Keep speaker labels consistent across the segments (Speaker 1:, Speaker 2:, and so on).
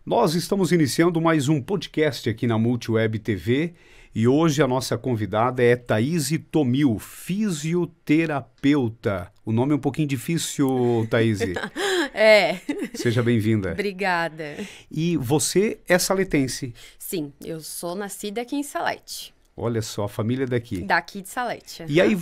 Speaker 1: Nós estamos iniciando mais um podcast aqui na Multiweb TV e hoje a nossa convidada é Thaíse Tomil, fisioterapeuta. O nome é um pouquinho difícil, Thaíse.
Speaker 2: É.
Speaker 1: Seja bem-vinda.
Speaker 2: Obrigada.
Speaker 1: E você é saletense.
Speaker 2: Sim, eu sou nascida aqui em Salete.
Speaker 1: Olha só, a família daqui.
Speaker 2: Daqui de Salete.
Speaker 1: E aí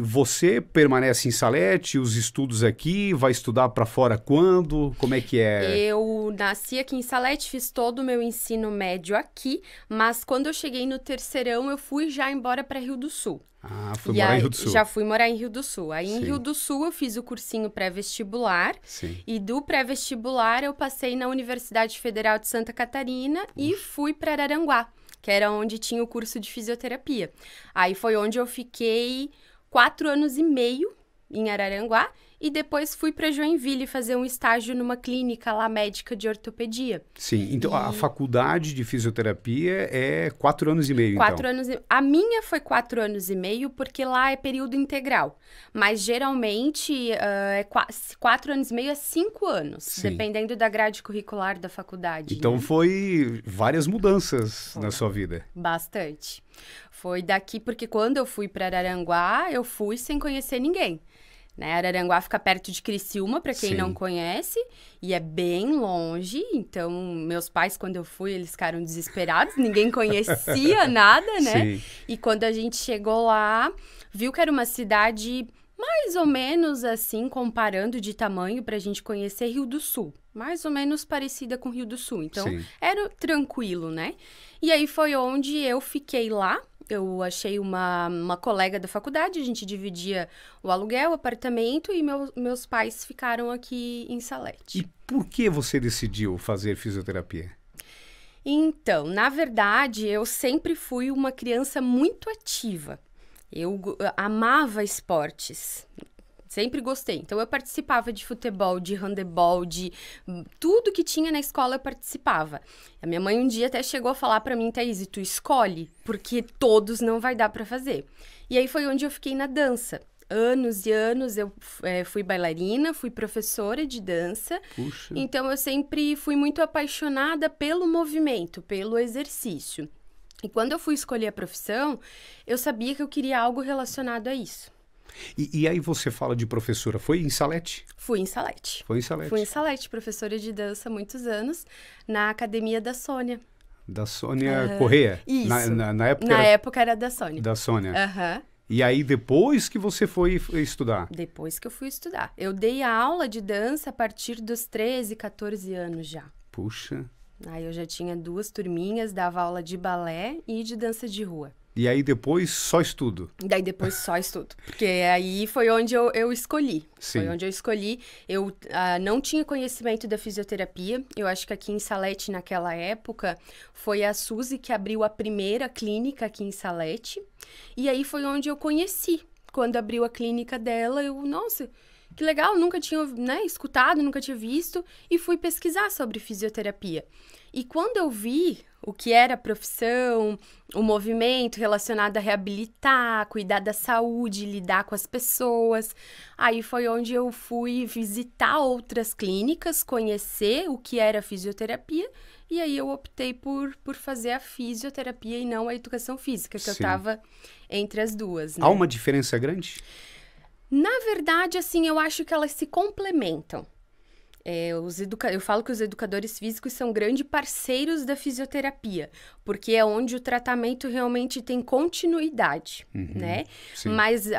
Speaker 1: você permanece em Salete, os estudos aqui, vai estudar para fora quando? Como é que é?
Speaker 2: Eu nasci aqui em Salete, fiz todo o meu ensino médio aqui, mas quando eu cheguei no terceirão, eu fui já embora para Rio do Sul.
Speaker 1: Ah, foi morar em Rio do Sul.
Speaker 2: Já fui morar em Rio do Sul. Aí em
Speaker 1: Sim.
Speaker 2: Rio do Sul eu fiz o cursinho pré-vestibular.
Speaker 1: Sim.
Speaker 2: E do pré-vestibular eu passei na Universidade Federal de Santa Catarina e fui para Araranguá, que era onde tinha o curso de fisioterapia. Aí foi onde eu fiquei 4 anos e meio em Araranguá e depois fui para Joinville fazer um estágio numa clínica lá médica de ortopedia.
Speaker 1: Sim, então a faculdade de fisioterapia é 4 anos e meio,
Speaker 2: 4 anos A minha foi 4 anos e meio, porque lá é período integral. Mas geralmente 4 anos e meio é 5 anos,
Speaker 1: Sim.
Speaker 2: dependendo da grade curricular da faculdade.
Speaker 1: Então
Speaker 2: né?
Speaker 1: foi várias mudanças na sua vida.
Speaker 2: Bastante. Foi daqui, porque quando eu fui para Araranguá, eu fui sem conhecer ninguém. Né? Araranguá fica perto de Criciúma, para quem
Speaker 1: Sim.
Speaker 2: não conhece, e é bem longe. Então, meus pais, quando eu fui, eles ficaram desesperados, ninguém conhecia nada, né?
Speaker 1: Sim.
Speaker 2: E quando a gente chegou lá, viu que era uma cidade mais ou menos assim, comparando de tamanho para a gente conhecer Rio do Sul. Mais ou menos parecida com Rio do Sul. Então,
Speaker 1: Sim.
Speaker 2: era tranquilo, né? E aí foi onde eu fiquei lá. Eu achei uma colega da faculdade, a gente dividia o aluguel, o apartamento, e meus pais ficaram aqui em Salete.
Speaker 1: E por que você decidiu fazer fisioterapia?
Speaker 2: Então, na verdade, eu sempre fui uma criança muito ativa. Eu amava esportes. Sempre gostei. Então, eu participava de futebol, de handebol, de tudo que tinha na escola eu participava. A minha mãe um dia até chegou a falar pra mim, Thaís, tu escolhe, porque todos não vai dar pra fazer. E aí foi onde eu fiquei na dança. Anos e anos eu fui bailarina, fui professora de dança.
Speaker 1: Puxa.
Speaker 2: Então, eu sempre fui muito apaixonada pelo movimento, pelo exercício. E quando eu fui escolher a profissão, eu sabia que eu queria algo relacionado a isso.
Speaker 1: E aí você fala de professora, foi em Salete?
Speaker 2: Fui em Salete.
Speaker 1: Foi em Salete.
Speaker 2: Fui em Salete, professora de dança há muitos anos, na academia da Sônia.
Speaker 1: Da Sônia Corrêa?
Speaker 2: Isso.
Speaker 1: Na época
Speaker 2: Na
Speaker 1: era
Speaker 2: época era da Sônia.
Speaker 1: da Sônia.
Speaker 2: Aham.
Speaker 1: E aí depois que você foi estudar?
Speaker 2: Depois que eu fui estudar. Eu dei a aula de dança a partir dos 13, 14 anos já.
Speaker 1: Puxa.
Speaker 2: Aí eu já tinha 2 turminhas, dava aula de balé e de dança de rua.
Speaker 1: E aí depois só estudo?
Speaker 2: Daí depois só estudo. Porque aí foi onde eu escolhi.
Speaker 1: Sim.
Speaker 2: Foi onde eu escolhi. Eu não tinha conhecimento da fisioterapia. Eu acho que aqui em Salete, naquela época, foi a Suzy que abriu a primeira clínica aqui em Salete. E aí foi onde eu conheci. Quando abriu a clínica dela, nossa, que legal, nunca tinha, né, escutado, nunca tinha visto. E fui pesquisar sobre fisioterapia. E quando eu vi o que era a profissão, o movimento relacionado a reabilitar, cuidar da saúde, lidar com as pessoas, aí foi onde eu fui visitar outras clínicas, conhecer o que era a fisioterapia, e aí eu optei por fazer a fisioterapia e não a educação física, que
Speaker 1: Sim.
Speaker 2: eu estava entre as duas, né?
Speaker 1: Há uma diferença grande?
Speaker 2: Na verdade, assim, eu acho que elas se complementam. Eu falo que os educadores físicos são grandes parceiros da fisioterapia, porque é onde o tratamento realmente tem continuidade, né?
Speaker 1: Sim.
Speaker 2: Mas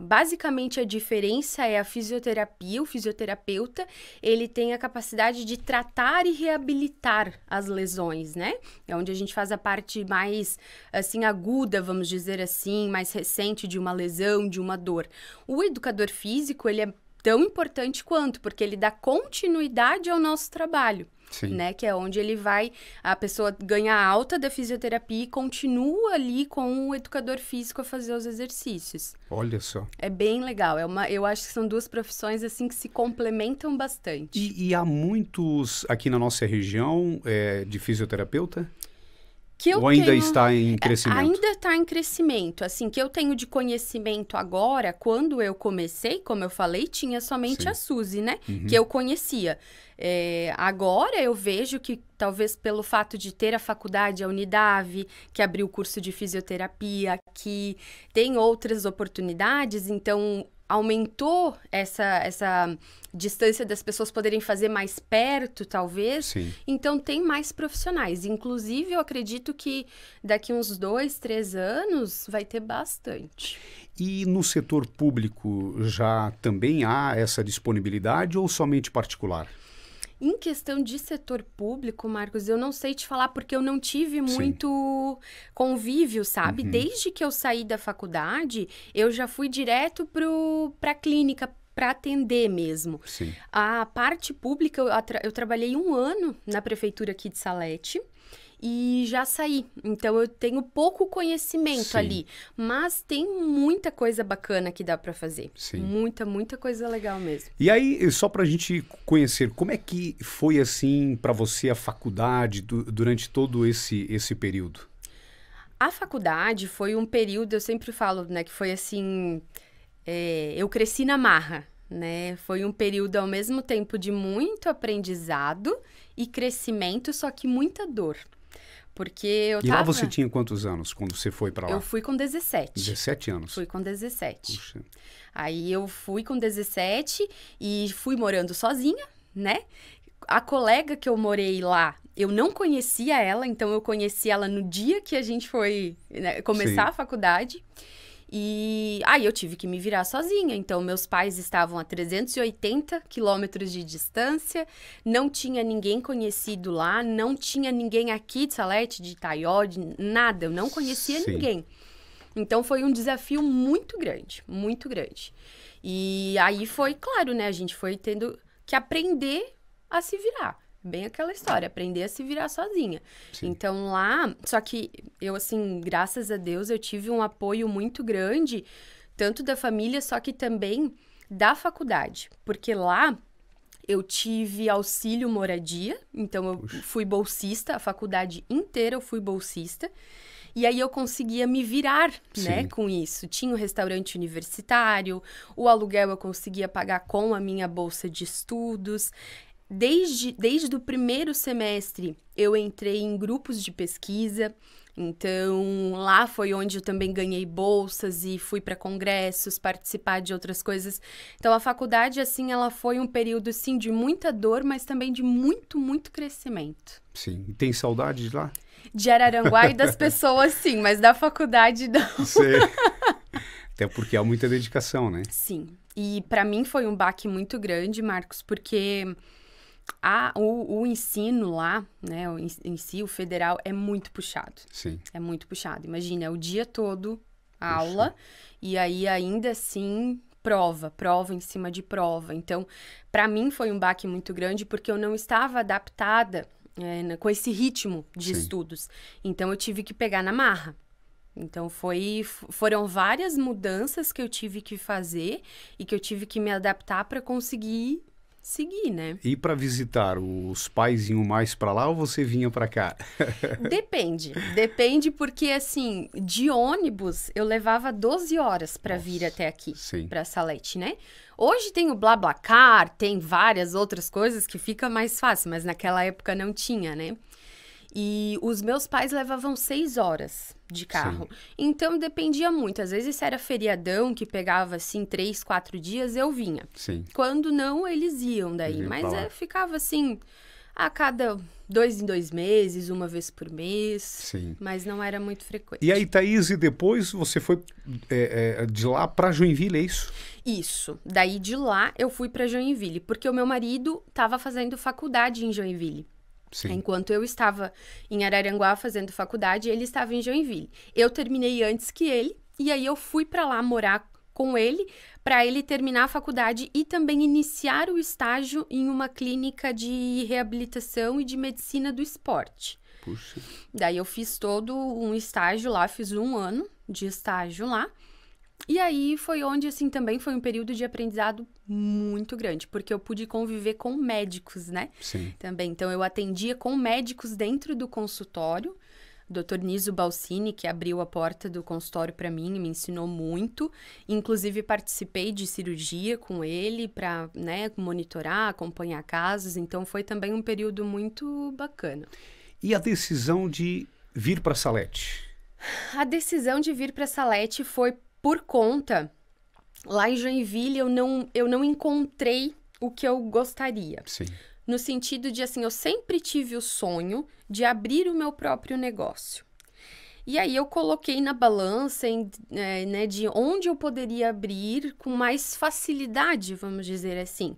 Speaker 2: basicamente a diferença é a fisioterapia, o fisioterapeuta, ele tem a capacidade de tratar e reabilitar as lesões, né? É onde a gente faz a parte mais, assim, aguda, vamos dizer assim, mais recente de uma lesão, de uma dor. O educador físico, ele é tão importante quanto, porque ele dá continuidade ao nosso trabalho.
Speaker 1: Sim.
Speaker 2: Né? Que é onde a pessoa ganha alta da fisioterapia e continua ali com o educador físico a fazer os exercícios.
Speaker 1: Olha só.
Speaker 2: É bem legal. Eu acho que são 2 profissões assim que se complementam bastante.
Speaker 1: E há muitos aqui na nossa região de fisioterapeuta?
Speaker 2: Que eu
Speaker 1: Ou ainda
Speaker 2: tenho,
Speaker 1: está em crescimento?
Speaker 2: Ainda está em crescimento. Assim, que eu tenho de conhecimento agora, quando eu comecei, como eu falei, tinha somente
Speaker 1: Sim.
Speaker 2: a Suzy, né? Que eu conhecia. Agora eu vejo que talvez pelo fato de ter a faculdade, a Unidave, que abriu o curso de fisioterapia, que tem outras oportunidades, então aumentou essa distância das pessoas poderem fazer mais perto, talvez.
Speaker 1: Sim.
Speaker 2: Então, tem mais profissionais. Inclusive, eu acredito que daqui uns 2, 3 anos vai ter bastante.
Speaker 1: E no setor público já também há essa disponibilidade ou somente particular?
Speaker 2: Em questão de setor público, Marcos, eu não sei te falar porque eu não tive muito convívio, sabe? Desde que eu saí da faculdade, eu já fui direto para a clínica, para atender mesmo.
Speaker 1: Sim.
Speaker 2: A parte pública, eu trabalhei 1 ano na prefeitura aqui de Salete. E já saí, então eu tenho pouco conhecimento ali, mas tem muita coisa bacana que dá para fazer.
Speaker 1: Sim.
Speaker 2: Muita coisa legal mesmo.
Speaker 1: E aí, só para a gente conhecer, como é que foi assim para você a faculdade durante todo esse período?
Speaker 2: A faculdade foi um período, eu sempre falo, né, que foi assim, eu cresci na marra, né? Foi um período ao mesmo tempo de muito aprendizado e crescimento, só que muita dor. Porque eu
Speaker 1: E lá você tinha quantos anos quando você foi para lá?
Speaker 2: Eu fui com 17.
Speaker 1: 17 anos?
Speaker 2: Fui com 17.
Speaker 1: Puxa.
Speaker 2: Aí eu fui com 17 e fui morando sozinha, né? A colega que eu morei lá, eu não conhecia ela, então eu conheci ela no dia que a gente foi, né, começar a faculdade. E aí eu tive que me virar sozinha. Então, meus pais estavam a 380 quilômetros de distância, não tinha ninguém conhecido lá, não tinha ninguém aqui de Salete, de Itaió, de nada. Eu não conhecia ninguém. Então, foi um desafio muito grande, muito grande. E aí foi, claro, né? A gente foi tendo que aprender a se virar. Bem aquela história, aprender a se virar sozinha. Sim. Então lá, só que eu assim, graças a Deus, eu tive um apoio muito grande, tanto da família, só que também da faculdade. Porque lá eu tive auxílio moradia, então eu fui bolsista, a faculdade inteira eu fui bolsista. E aí eu conseguia me virar, né, com isso. Tinha o restaurante universitário, o aluguel eu conseguia pagar com a minha bolsa de estudos. Desde o primeiro semestre, eu entrei em grupos de pesquisa, então lá foi onde eu também ganhei bolsas e fui para congressos, participar de outras coisas. Então, a faculdade, assim, ela foi um período, sim, de muita dor, mas também de muito crescimento.
Speaker 1: Sim. E tem saudade de lá?
Speaker 2: De Araranguá e das pessoas, sim, mas da faculdade, não.
Speaker 1: Sei. Até porque há muita dedicação, né?
Speaker 2: Sim. E para mim foi um baque muito grande, Marcos, porque o ensino lá, né, em si, o federal, é muito puxado.
Speaker 1: Sim.
Speaker 2: É muito puxado. Imagina, é o dia todo a aula, e aí ainda assim, prova em cima de prova. Então, para mim foi um baque muito grande, porque eu não estava adaptada com esse ritmo de estudos. Então, eu tive que pegar na marra. Então, foram várias mudanças que eu tive que fazer e que eu tive que me adaptar para conseguir seguir, né?
Speaker 1: E para visitar, os pais iam mais para lá ou você vinha para cá?
Speaker 2: Depende porque, assim, de ônibus eu levava 12 horas para vir até aqui, para Salete, né? Hoje tem o BlaBlaCar, tem várias outras coisas que fica mais fácil, mas naquela época não tinha, né? E os meus pais levavam 6 horas de carro. Então, dependia muito. Às vezes, se era feriadão, que pegava, assim, 3, 4 dias, eu vinha.
Speaker 1: Sim.
Speaker 2: Quando não, eles iam daí. Mas ficava, assim, a cada 2 em 2 meses, uma vez por mês.
Speaker 1: Sim.
Speaker 2: Mas não era muito frequente.
Speaker 1: E aí, Thaís, e depois você foi de lá para Joinville, é isso?
Speaker 2: Isso. Daí, de lá, eu fui para Joinville. Porque o meu marido estava fazendo faculdade em Joinville. Sim. Enquanto eu estava em Araranguá fazendo faculdade, ele estava em Joinville. Eu terminei antes que ele, e aí eu fui para lá morar com ele, para ele terminar a faculdade e também iniciar o estágio em uma clínica de reabilitação e de medicina do esporte.
Speaker 1: Puxa.
Speaker 2: Daí eu fiz todo um estágio lá, fiz 1 ano de estágio lá. E aí foi onde, assim, também foi um período de aprendizado muito grande, porque eu pude conviver com médicos, né?
Speaker 1: Sim.
Speaker 2: Também. Então, eu atendia com médicos dentro do consultório, Dr. Niso Balsini, que abriu a porta do consultório para mim e me ensinou muito. Inclusive, participei de cirurgia com ele para, né, monitorar, acompanhar casos. Então, foi também um período muito bacana.
Speaker 1: E a decisão de vir para Salete?
Speaker 2: A decisão de vir para Salete foi por conta... Lá em Joinville, eu não encontrei o que eu gostaria.
Speaker 1: Sim.
Speaker 2: No sentido de, assim, eu sempre tive o sonho de abrir o meu próprio negócio. E aí, eu coloquei na balança, né, de onde eu poderia abrir com mais facilidade, vamos dizer assim.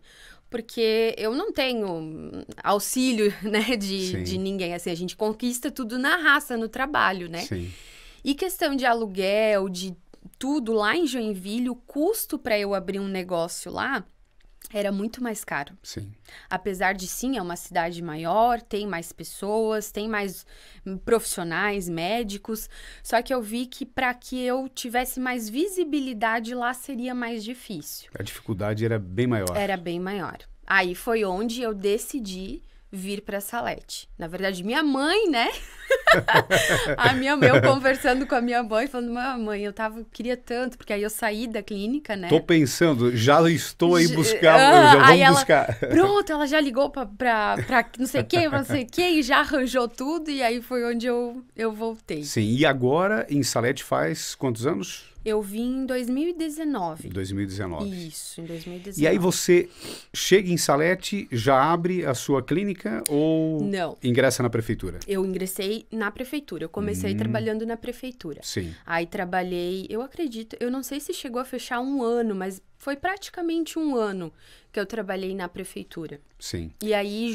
Speaker 2: Porque eu não tenho auxílio, né, de ninguém. Assim, a gente conquista tudo na raça, no trabalho, né?
Speaker 1: Sim.
Speaker 2: E questão de aluguel, de tudo lá em Joinville, o custo para eu abrir um negócio lá era muito mais caro.
Speaker 1: Sim.
Speaker 2: Apesar de, sim, é uma cidade maior, tem mais pessoas, tem mais profissionais, médicos, só que eu vi que para que eu tivesse mais visibilidade lá seria mais difícil.
Speaker 1: A dificuldade era bem maior.
Speaker 2: Era bem maior. Aí foi onde eu decidi vir para Salete. Na verdade, minha mãe, né? Eu conversando com a minha mãe, falando, mãe, eu queria tanto, porque aí eu saí da clínica, né?
Speaker 1: Tô pensando, já estou aí buscar, já vamos buscar.
Speaker 2: Pronto, ela já ligou pra não sei quem, pra não sei quem, e já arranjou tudo, e aí foi onde eu voltei.
Speaker 1: Sim, e agora em Salete faz quantos anos?
Speaker 2: Eu vim em 2019.
Speaker 1: 2019.
Speaker 2: Isso, em 2019.
Speaker 1: E aí você chega em Salete, já abre a sua clínica ou
Speaker 2: Não.
Speaker 1: ingressa na prefeitura?
Speaker 2: Eu ingressei na prefeitura, eu comecei trabalhando na prefeitura.
Speaker 1: Sim.
Speaker 2: Aí trabalhei, eu acredito, eu não sei se chegou a fechar um ano, mas foi praticamente um ano que eu trabalhei na prefeitura.
Speaker 1: Sim.
Speaker 2: E aí,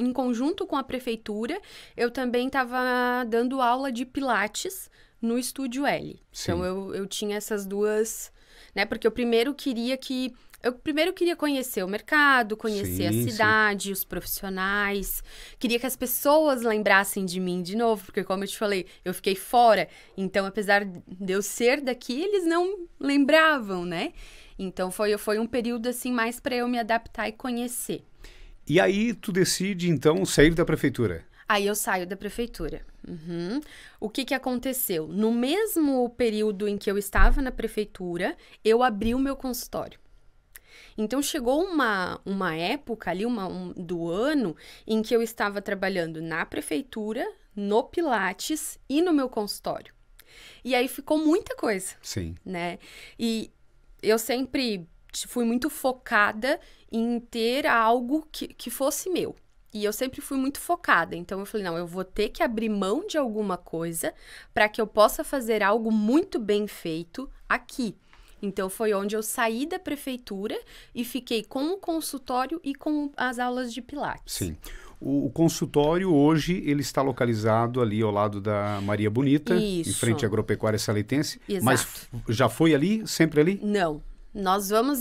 Speaker 2: em conjunto com a prefeitura, eu também estava dando aula de pilates no Estúdio L.
Speaker 1: Sim.
Speaker 2: Então, eu tinha essas duas, né? Porque eu primeiro queria conhecer o mercado, conhecer a cidade, os profissionais. Queria que as pessoas lembrassem de mim de novo, porque como eu te falei, eu fiquei fora. Então, apesar de eu ser daqui, eles não lembravam, né? Então, foi um período, assim, mais para eu me adaptar e conhecer.
Speaker 1: E aí, tu decide, então, sair da prefeitura?
Speaker 2: Aí eu saio da prefeitura. Uhum. O que aconteceu? No mesmo período em que eu estava na prefeitura, eu abri o meu consultório. Então, chegou uma época ali, do ano, em que eu estava trabalhando na prefeitura, no Pilates e no meu consultório. E aí ficou muita coisa.
Speaker 1: Sim.
Speaker 2: Né? E eu sempre fui muito focada em ter algo que fosse meu. E eu sempre fui muito focada. Então, eu falei, não, eu vou ter que abrir mão de alguma coisa para que eu possa fazer algo muito bem feito aqui. Então, foi onde eu saí da prefeitura e fiquei com o consultório e com as aulas de Pilates.
Speaker 1: Sim. O consultório, hoje, ele está localizado ali ao lado da Maria Bonita,
Speaker 2: Isso.
Speaker 1: em frente à Agropecuária Saletense.
Speaker 2: Exato.
Speaker 1: Mas já foi ali? Sempre ali?
Speaker 2: Não. Nós vamos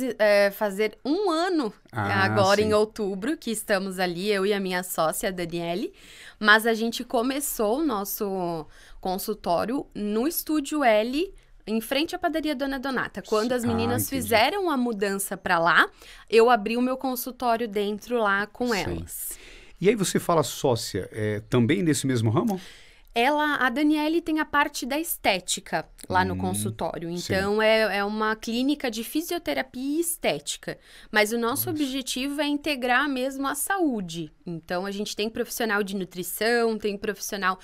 Speaker 2: fazer um ano agora,
Speaker 1: sim.
Speaker 2: em outubro, que estamos ali, eu e a minha sócia, a Daniele. Mas a gente começou o nosso consultório no Estúdio L, em frente à padaria Dona Donata. Quando as meninas fizeram a mudança para lá, eu abri o meu consultório dentro lá com elas.
Speaker 1: E aí você fala sócia, também nesse mesmo ramo?
Speaker 2: A Daniele tem a parte da estética lá no consultório. Então, é uma clínica de fisioterapia e estética. Mas o nosso objetivo é integrar mesmo a saúde. Então, a gente tem profissional de nutrição, tem profissional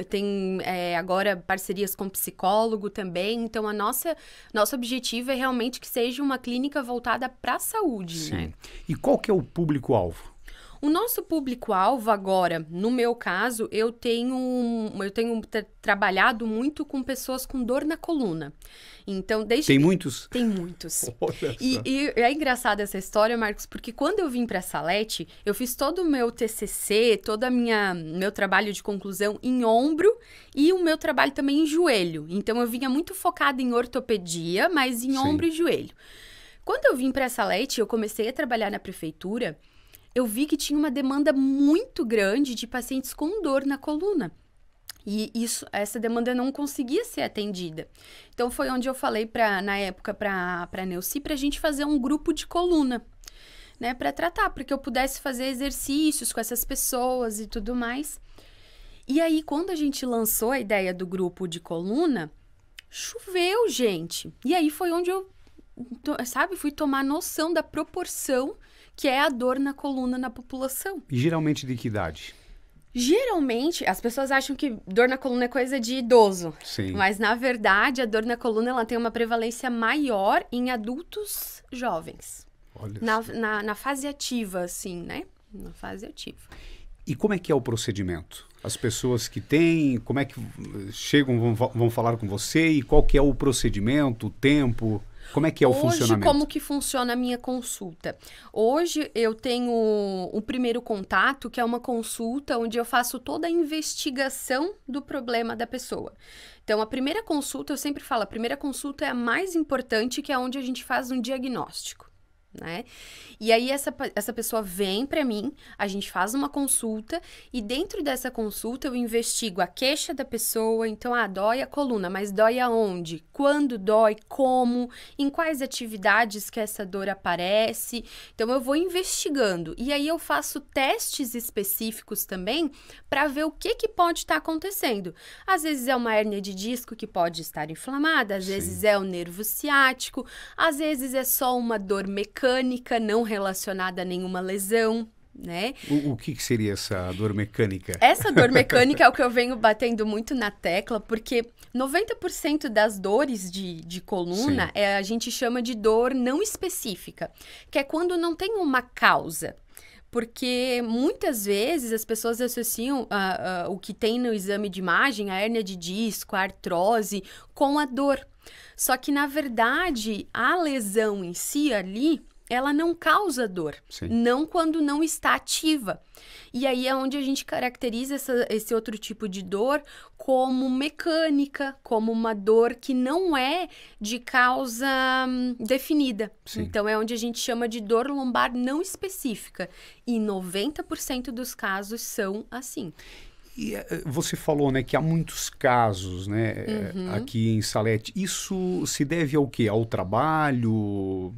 Speaker 2: tem agora parcerias com psicólogo também. Então, nosso objetivo é realmente que seja uma clínica voltada para a saúde, né?
Speaker 1: E qual que é o público-alvo?
Speaker 2: O nosso público-alvo agora, no meu caso, eu tenho trabalhado muito com pessoas com dor na coluna. Então,
Speaker 1: Tem muitos?
Speaker 2: Tem muitos.
Speaker 1: Olha só.
Speaker 2: E é engraçada essa história, Marcos, porque quando eu vim para Salete, eu fiz todo o meu TCC, meu trabalho de conclusão em ombro e o meu trabalho também em joelho. Então, eu vinha muito focada em ortopedia, mas em ombro e joelho. Quando eu vim para Salete, eu comecei a trabalhar na prefeitura, eu vi que tinha uma demanda muito grande de pacientes com dor na coluna. E essa demanda não conseguia ser atendida. Então, foi onde eu falei, na época, para a Neuci, para a gente fazer um grupo de coluna, né? Para tratar, para que eu pudesse fazer exercícios com essas pessoas e tudo mais. E aí, quando a gente lançou a ideia do grupo de coluna, choveu, gente. E aí foi onde eu, fui tomar noção da proporção que é a dor na coluna na população.
Speaker 1: E geralmente de que idade?
Speaker 2: Geralmente, as pessoas acham que dor na coluna é coisa de idoso.
Speaker 1: Sim.
Speaker 2: Mas, na verdade, a dor na coluna ela tem uma prevalência maior em adultos jovens.
Speaker 1: Olha
Speaker 2: Na fase ativa, assim, né? Na fase ativa.
Speaker 1: E como é que é o procedimento? As pessoas que têm, como é que chegam, vão falar com você e qual que é o procedimento, o tempo? Como é que é o funcionamento?
Speaker 2: Hoje, como que funciona a minha consulta? Hoje, eu tenho o primeiro contato, que é uma consulta onde eu faço toda a investigação do problema da pessoa. Então, a primeira consulta, eu sempre falo, a primeira consulta é a mais importante, que é onde a gente faz um diagnóstico, né? E aí, essa pessoa vem para mim, a gente faz uma consulta e dentro dessa consulta eu investigo a queixa da pessoa. Então, dói a coluna, mas dói aonde? Quando dói? Como? Em quais atividades que essa dor aparece? Então, eu vou investigando. E aí, eu faço testes específicos também para ver o que pode estar acontecendo. Às vezes, é uma hérnia de disco que pode estar inflamada, às vezes é o nervo ciático, às vezes é só uma dor mecânica, não relacionada a nenhuma lesão, né?
Speaker 1: O que seria essa dor mecânica?
Speaker 2: Essa dor mecânica é o que eu venho batendo muito na tecla, porque 90% das dores de coluna a gente chama de dor não específica, que é quando não tem uma causa. Porque muitas vezes as pessoas associam o que tem no exame de imagem, a hérnia de disco, a artrose, com a dor. Só que, na verdade, a lesão em si ali, ela não causa dor, não quando não está ativa. E aí é onde a gente caracteriza esse outro tipo de dor como mecânica, como uma dor que não é de causa definida. Então é onde a gente chama de dor lombar não específica. E 90% dos casos são assim.
Speaker 1: E você falou, né, que há muitos casos, né, aqui em Salete. Isso se deve ao quê? Ao trabalho?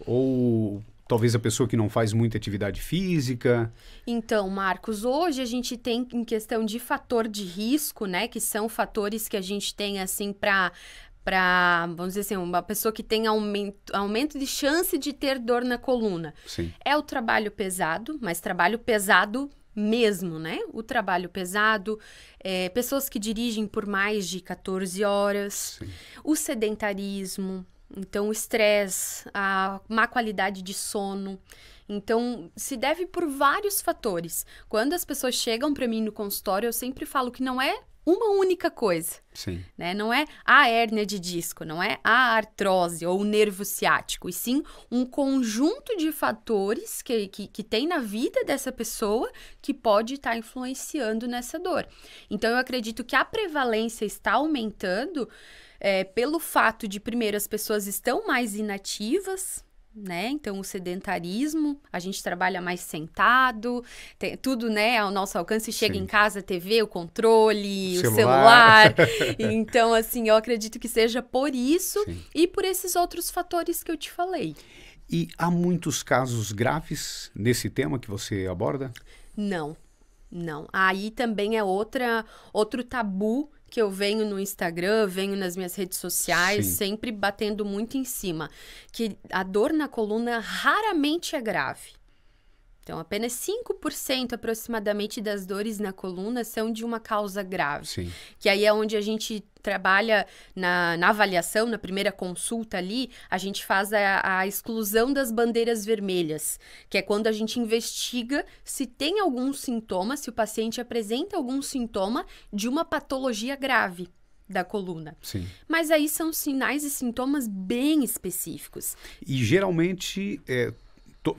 Speaker 1: Ou talvez a pessoa que não faz muita atividade física?
Speaker 2: Então, Marcos, hoje a gente tem em questão de fator de risco, né, que são fatores que a gente tem, assim, para, vamos dizer assim, uma pessoa que tem aumento de chance de ter dor na coluna. É o trabalho pesado, mas trabalho pesado mesmo, né? O trabalho pesado, pessoas que dirigem por mais de 14 horas, o sedentarismo, então o estresse, a má qualidade de sono. Então, se deve por vários fatores. Quando as pessoas chegam para mim no consultório, eu sempre falo que não é uma única coisa, né? Não é a hérnia de disco, não é a artrose ou o nervo ciático, e sim um conjunto de fatores que tem na vida dessa pessoa que pode estar influenciando nessa dor. Então, eu acredito que a prevalência está aumentando pelo fato de, primeiro, as pessoas estão mais inativas, né? Então, o sedentarismo, a gente trabalha mais sentado, tem tudo, né, ao nosso alcance, chega em casa, a TV, o controle, o celular. Então, assim, eu acredito que seja por isso e por esses outros fatores que eu te falei.
Speaker 1: E há muitos casos graves nesse tema que você aborda?
Speaker 2: Não. Aí também é outro tabu que eu venho no Instagram, venho nas minhas redes sociais, sempre batendo muito em cima, que a dor na coluna raramente é grave. Então, apenas 5% aproximadamente das dores na coluna são de uma causa grave. Que aí é onde a gente trabalha na avaliação, na primeira consulta ali, a gente faz a exclusão das bandeiras vermelhas, que é quando a gente investiga se tem algum sintoma, se o paciente apresenta algum sintoma de uma patologia grave da coluna. Mas aí são sinais e sintomas bem específicos.
Speaker 1: E geralmente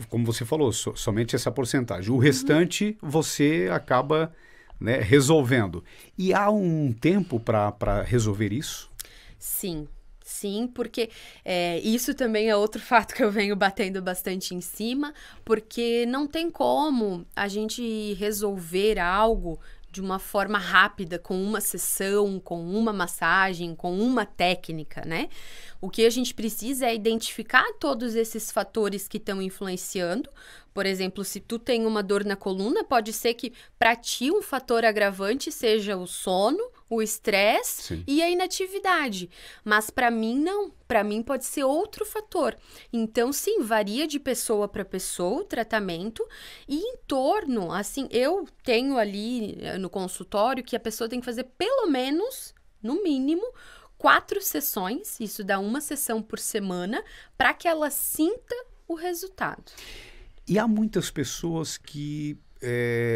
Speaker 1: como você falou, somente essa porcentagem. O restante você acaba, né, resolvendo. E há um tempo para resolver isso?
Speaker 2: Sim, porque isso também é outro fato que eu venho batendo bastante em cima, porque não tem como a gente resolver algo de uma forma rápida, com uma sessão, com uma massagem, com uma técnica, né? O que a gente precisa é identificar todos esses fatores que estão influenciando. Por exemplo, se tu tem uma dor na coluna, pode ser que para ti um fator agravante seja o sono, o estresse e a inatividade. Mas para mim não. Para mim pode ser outro fator. Então, sim, varia de pessoa para pessoa o tratamento. E em torno, assim, eu tenho ali no consultório que a pessoa tem que fazer pelo menos, no mínimo, 4 sessões. Isso dá uma sessão por semana para que ela sinta o resultado.
Speaker 1: E há muitas pessoas que,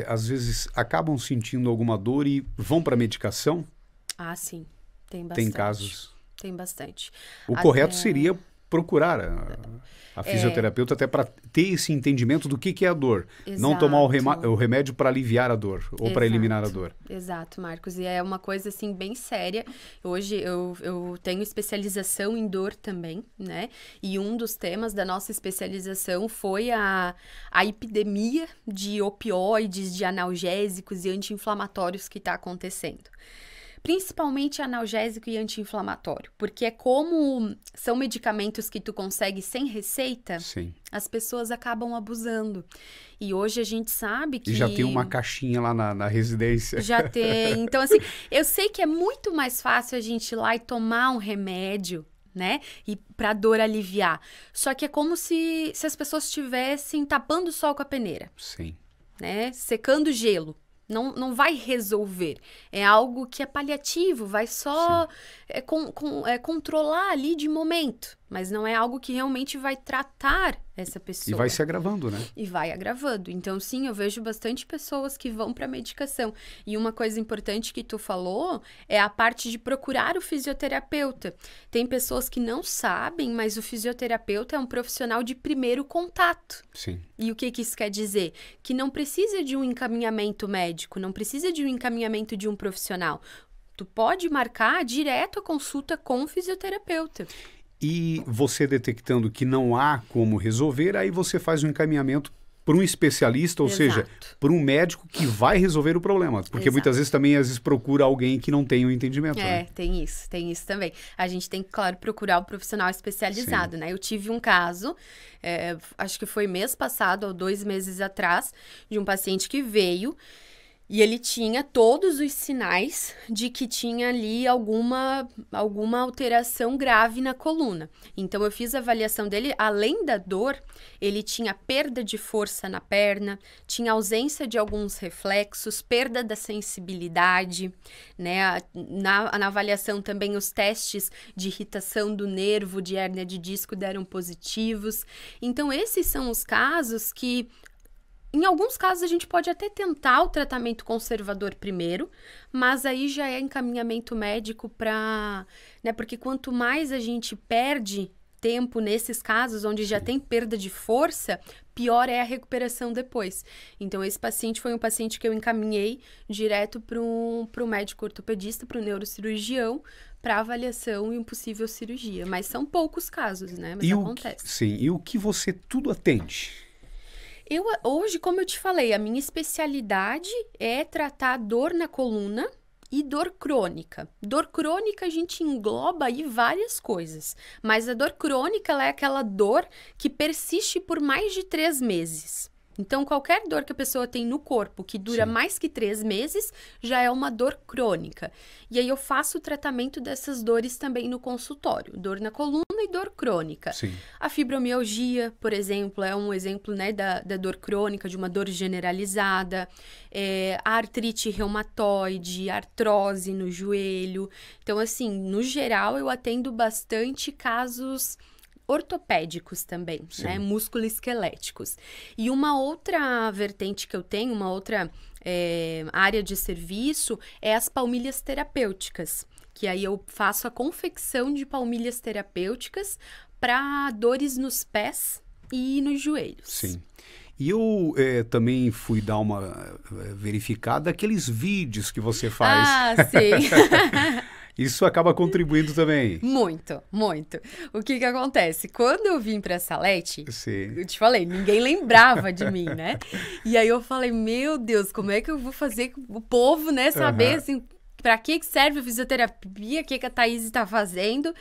Speaker 1: às vezes, acabam sentindo alguma dor e vão para a medicação?
Speaker 2: Ah, sim. Tem bastante.
Speaker 1: Tem casos?
Speaker 2: Tem bastante.
Speaker 1: O correto seria procurar a fisioterapeuta até para ter esse entendimento do que é a dor.
Speaker 2: Exato.
Speaker 1: Não tomar o remédio para aliviar a dor ou para eliminar a dor.
Speaker 2: Exato, Marcos. E é uma coisa, assim, bem séria. Hoje eu tenho especialização em dor também, né? E um dos temas da nossa especialização foi a epidemia de opioides, de analgésicos e anti-inflamatórios que está acontecendo. Principalmente analgésico e anti-inflamatório, porque como são medicamentos que tu consegue sem receita,
Speaker 1: Sim.
Speaker 2: As pessoas acabam abusando. E hoje a gente sabe que...
Speaker 1: E já tem uma caixinha lá na residência.
Speaker 2: Já tem. Então, assim, eu sei que é muito mais fácil a gente ir lá e tomar um remédio, né? E pra dor aliviar. Só que é como se as pessoas estivessem tapando o sol com a peneira.
Speaker 1: Sim.
Speaker 2: Né? Secando gelo. Não vai resolver. É algo que é paliativo, vai só controlar ali de momento. Mas não é algo que realmente vai tratar essa pessoa.
Speaker 1: E vai se agravando, né?
Speaker 2: E vai agravando. Então, sim, eu vejo bastante pessoas que vão para medicação. E uma coisa importante que tu falou é a parte de procurar o fisioterapeuta. Tem pessoas que não sabem, mas o fisioterapeuta é um profissional de primeiro contato.
Speaker 1: Sim.
Speaker 2: E o que isso quer dizer? Que não precisa de um encaminhamento médico, não precisa de um encaminhamento de um profissional. Tu pode marcar direto a consulta com o fisioterapeuta.
Speaker 1: E você detectando que não há como resolver, aí você faz um encaminhamento para um especialista, ou seja, para um médico que vai resolver o problema. Porque muitas vezes também, às vezes, procura alguém que não tem o entendimento. Né?
Speaker 2: Tem isso também. A gente tem que, claro, procurar o profissional especializado, né? Eu tive um caso, acho que foi mês passado ou 2 meses atrás, de um paciente que veio e ele tinha todos os sinais de que tinha ali alguma alteração grave na coluna. Então, eu fiz a avaliação dele, além da dor, ele tinha perda de força na perna, tinha ausência de alguns reflexos, perda da sensibilidade, né? Na avaliação também os testes de irritação do nervo, de hérnia de disco deram positivos. Então, esses são os casos que... Em alguns casos, a gente pode até tentar o tratamento conservador primeiro, mas aí já é encaminhamento médico para... né? Porque quanto mais a gente perde tempo nesses casos, onde já tem perda de força, pior é a recuperação depois. Então, esse paciente foi um paciente que eu encaminhei direto para o médico ortopedista, para o neurocirurgião, para avaliação e possível cirurgia. Mas são poucos casos, né? Mas acontece.
Speaker 1: Sim, e o que você tudo atende?
Speaker 2: Hoje, como eu te falei, a minha especialidade é tratar dor na coluna e dor crônica. Dor crônica a gente engloba aí várias coisas, mas a dor crônica ela é aquela dor que persiste por mais de 3 meses. Então, qualquer dor que a pessoa tem no corpo que dura mais que 3 meses, já é uma dor crônica. E aí eu faço o tratamento dessas dores também no consultório. Dor na coluna e dor crônica.
Speaker 1: Sim.
Speaker 2: A fibromialgia, por exemplo, é um exemplo, né, da dor crônica, de uma dor generalizada. A artrite reumatoide, artrose no joelho. Então, assim, no geral, eu atendo bastante casos ortopédicos também, né? Músculo-esqueléticos. E uma outra vertente que eu tenho, uma outra área de serviço é as palmilhas terapêuticas, que aí eu faço a confecção de palmilhas terapêuticas para dores nos pés e nos joelhos.
Speaker 1: Sim. E eu também fui dar uma verificada daqueles vídeos que você faz.
Speaker 2: Ah, sim.
Speaker 1: Isso acaba contribuindo também.
Speaker 2: Muito, muito. O que que acontece? Quando eu vim pra Salete,
Speaker 1: Sim.
Speaker 2: eu te falei, ninguém lembrava de mim, né? E aí eu falei, meu Deus, como é que eu vou fazer o povo, né, saber, assim, pra que serve a fisioterapia, o que que a Thaís tá fazendo?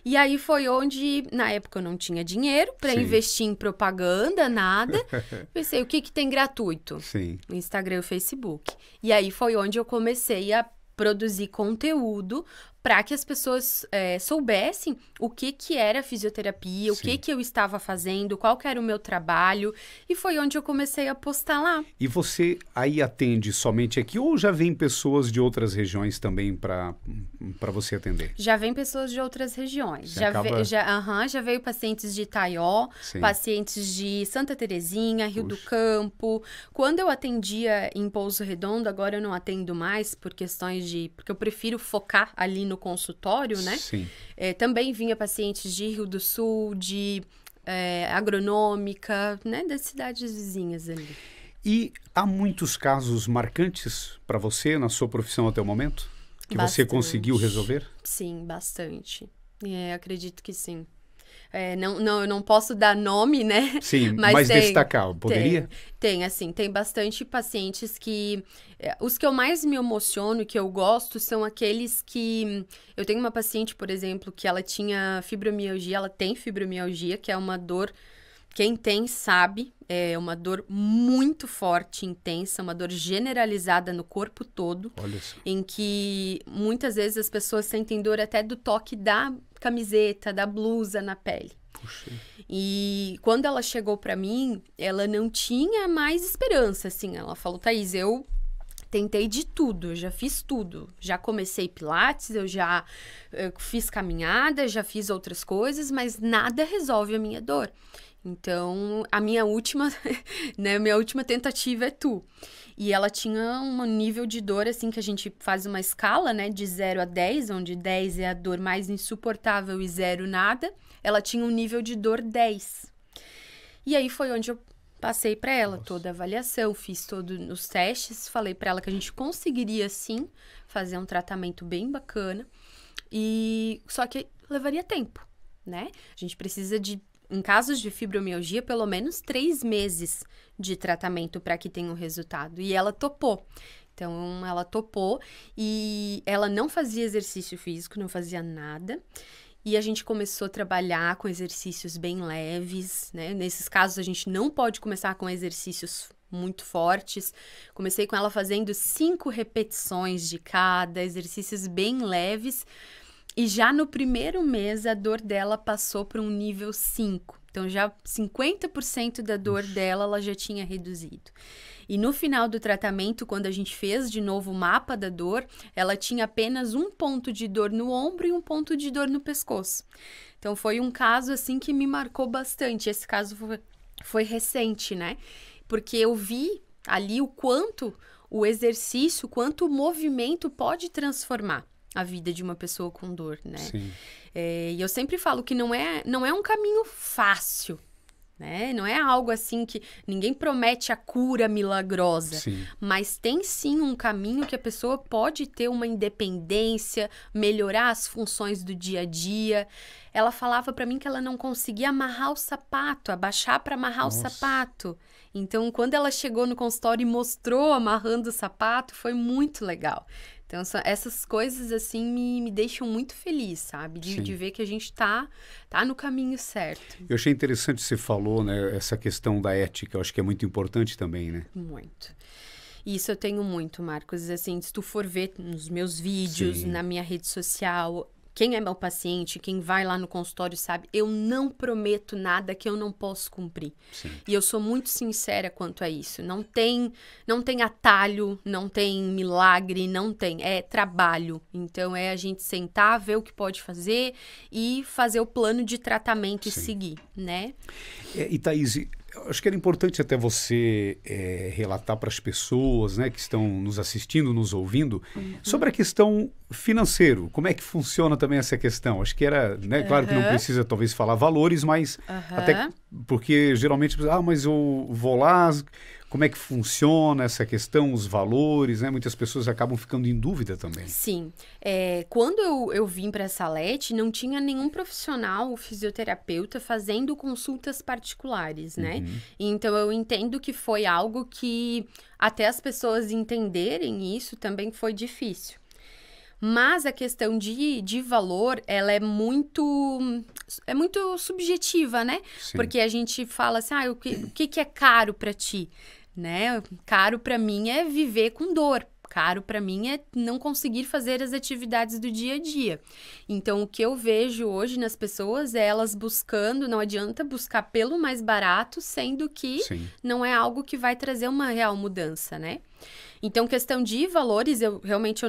Speaker 2: E aí foi onde, na época eu não tinha dinheiro pra investir em propaganda, nada. Pensei, o que que tem gratuito?
Speaker 1: Sim.
Speaker 2: O Instagram e o Facebook. E aí foi onde eu comecei a produzir conteúdo para que as pessoas soubessem o que que era fisioterapia, o que que eu estava fazendo, qual que era o meu trabalho, e foi onde eu comecei a postar lá.
Speaker 1: E você aí atende somente aqui ou já vem pessoas de outras regiões também para você atender?
Speaker 2: Já vem pessoas de outras regiões.
Speaker 1: Você acaba...
Speaker 2: Já veio pacientes de Itaió, pacientes de Santa Terezinha, Rio do Campo. Quando eu atendia em Pouso Redondo, agora eu não atendo mais por questões porque eu prefiro focar ali no consultório, né?
Speaker 1: Sim.
Speaker 2: Também vinha pacientes de Rio do Sul, de Agronômica, né? Das cidades vizinhas ali.
Speaker 1: E há muitos casos marcantes para você na sua profissão até o momento? Que você conseguiu resolver?
Speaker 2: Sim, bastante. Acredito que sim. Eu não posso dar nome, né?
Speaker 1: Sim, mas destacar, poderia?
Speaker 2: Tem, assim, tem bastante pacientes que... os que eu mais me emociono e que eu gosto são aqueles que... Eu tenho uma paciente, por exemplo, que ela tinha fibromialgia, ela tem fibromialgia, que é uma dor... Quem tem sabe, é uma dor muito forte, intensa, uma dor generalizada no corpo todo, em que muitas vezes as pessoas sentem dor até do toque da camiseta, da blusa na pele.
Speaker 1: Puxa.
Speaker 2: E quando ela chegou pra mim, ela não tinha mais esperança, assim. Ela falou, Thaís, eu tentei de tudo, eu já fiz tudo. Já comecei pilates, eu fiz caminhada, já fiz outras coisas, mas nada resolve a minha dor. Então, a minha última, né, minha última tentativa é tu. E ela tinha um nível de dor, assim, que a gente faz uma escala, né, de 0 a 10, onde 10 é a dor mais insuportável e 0 nada. Ela tinha um nível de dor 10. E aí foi onde eu passei para ela toda a avaliação, fiz todos os testes, falei para ela que a gente conseguiria, sim, fazer um tratamento bem bacana. Só que levaria tempo, né? A gente precisa em casos de fibromialgia, pelo menos 3 meses de tratamento para que tenha um resultado. E ela topou. Então, ela topou e ela não fazia exercício físico, não fazia nada. E a gente começou a trabalhar com exercícios bem leves, né? Nesses casos, a gente não pode começar com exercícios muito fortes. Comecei com ela fazendo 5 repetições de cada, exercícios bem leves. E já no primeiro mês, a dor dela passou para um nível 5. Então, já 50% da dor dela, ela já tinha reduzido. E no final do tratamento, quando a gente fez de novo o mapa da dor, ela tinha apenas 1 ponto de dor no ombro e 1 ponto de dor no pescoço. Então, foi um caso, assim, que me marcou bastante. Esse caso foi recente, né? Porque eu vi ali o quanto o exercício, quanto o movimento pode transformar a vida de uma pessoa com dor, né?
Speaker 1: Sim.
Speaker 2: E eu sempre falo que não é um caminho fácil, né? Não é algo assim que ninguém promete a cura milagrosa,
Speaker 1: sim,
Speaker 2: mas tem sim um caminho que a pessoa pode ter uma independência, melhorar as funções do dia a dia. Ela falava para mim que ela não conseguia amarrar o sapato, abaixar para amarrar o sapato. Então, quando ela chegou no consultório e mostrou amarrando o sapato, foi muito legal. Então, essas coisas, assim, me deixam muito feliz, sabe? De ver que a gente tá no caminho certo.
Speaker 1: Eu achei interessante você falou, né? Essa questão da ética, eu acho que é muito importante também, né?
Speaker 2: Muito. Isso eu tenho muito, Marcos. Assim, se tu for ver nos meus vídeos, na minha rede social... Quem é meu paciente, quem vai lá no consultório sabe, eu não prometo nada que eu não posso cumprir.
Speaker 1: Sim.
Speaker 2: E eu sou muito sincera quanto a isso. Não tem atalho, não tem milagre, não tem. É trabalho. Então, é a gente sentar, ver o que pode fazer e fazer o plano de tratamento e seguir, né?
Speaker 1: E Thaís, acho que era importante até você relatar para as pessoas, né, que estão nos assistindo, nos ouvindo, sobre a questão financeira. Como é que funciona também essa questão? Acho que era, né, claro que não precisa talvez falar valores, mas até porque geralmente, mas eu vou lá, como é que funciona essa questão, os valores, né? Muitas pessoas acabam ficando em dúvida também.
Speaker 2: Sim. Quando eu vim para a Salete, não tinha nenhum profissional fisioterapeuta fazendo consultas particulares, né? Então, eu entendo que foi algo que até as pessoas entenderem isso também foi difícil. Mas a questão de valor, ela é muito subjetiva, né?
Speaker 1: Sim.
Speaker 2: Porque a gente fala assim, o que é caro para ti? Né? Caro para mim é viver com dor. Caro para mim é não conseguir fazer as atividades do dia a dia. Então, o que eu vejo hoje nas pessoas é elas buscando, não adianta buscar pelo mais barato, sendo que não é algo que vai trazer uma real mudança, né? Então, questão de valores, eu